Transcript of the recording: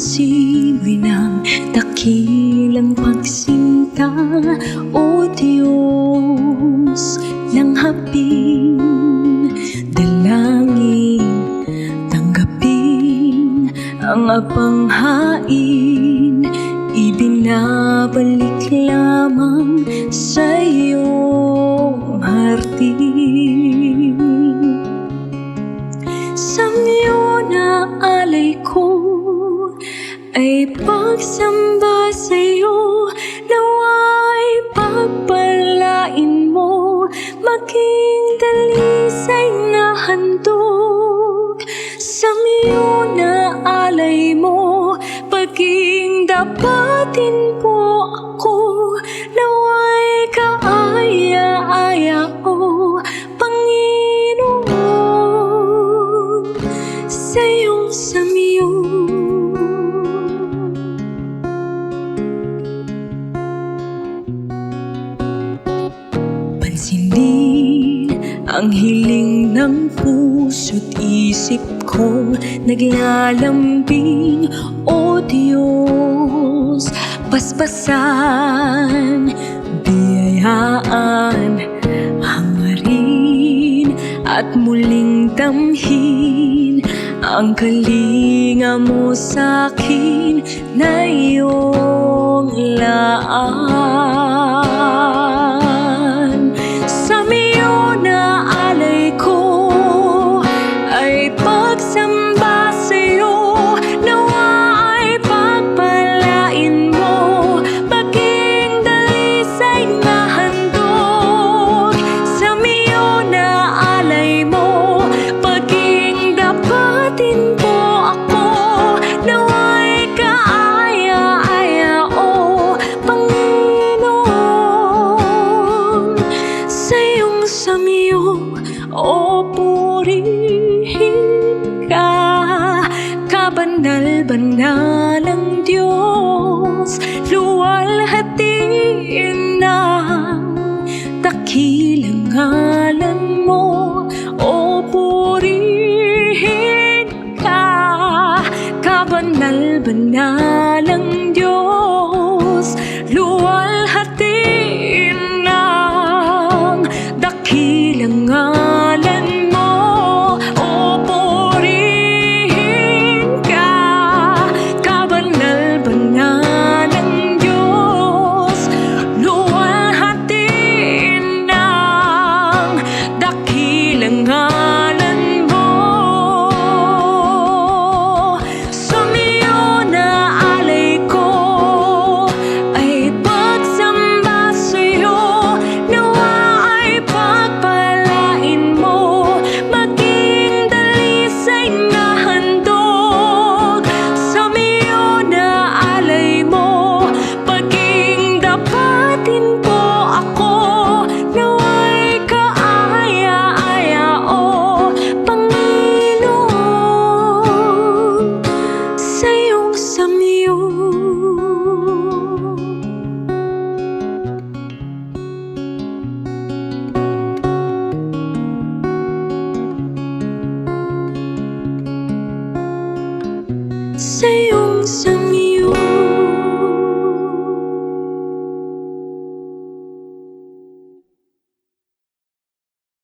simoy ng dakilang pagsinta, O Diyos ng hapin, dalangin, tanggapin ang apanghain, ibinabalik lamang sa iyong hardin. Samyo na alay ko ay pagsamba sa'yo, nawa'y pagpalain mo, maging dalisay na handog. Samyo na alay mo, paging dapatin po ako, nawa'y kaaya-aya o Panginoon, sa iyong samyo. Pansinin ang hiling ng puso't isip ko, naglalambing, O Diyos, basbasan, biyayaan, hangarin at muling damhin ang kalinga mo sa'kin na iyong laan. Samyo na alay ko ay pagsamba sa'yo, nawa ay pagpalain mo, maging dalisay na handog. Samyo na alay mo, paging dapatin po ako, nawa'y kaaya-aya o Panginoon, sa iyong samyo, o purihin ka, kabanal-banalang Diyos, luwalhatiin ang dakilang ngalan mo, o purihin ka, kabanal-banalang Diyos, luwalhatiin ang dakilang ngalan mo, o purihin ka, kabanal-banalang Diyos, luwalhatiin ang dakilang ngalan mo. Samyo na alay ko ay pagsamba sa'yo, nawa ay pagpalain mo, maging dalisay na handog. Samyo na alay mo, paging dapatin po ako, nawa'y kaaya-aya o Panginoon, sa iyong samyo. Sa iyong samyo.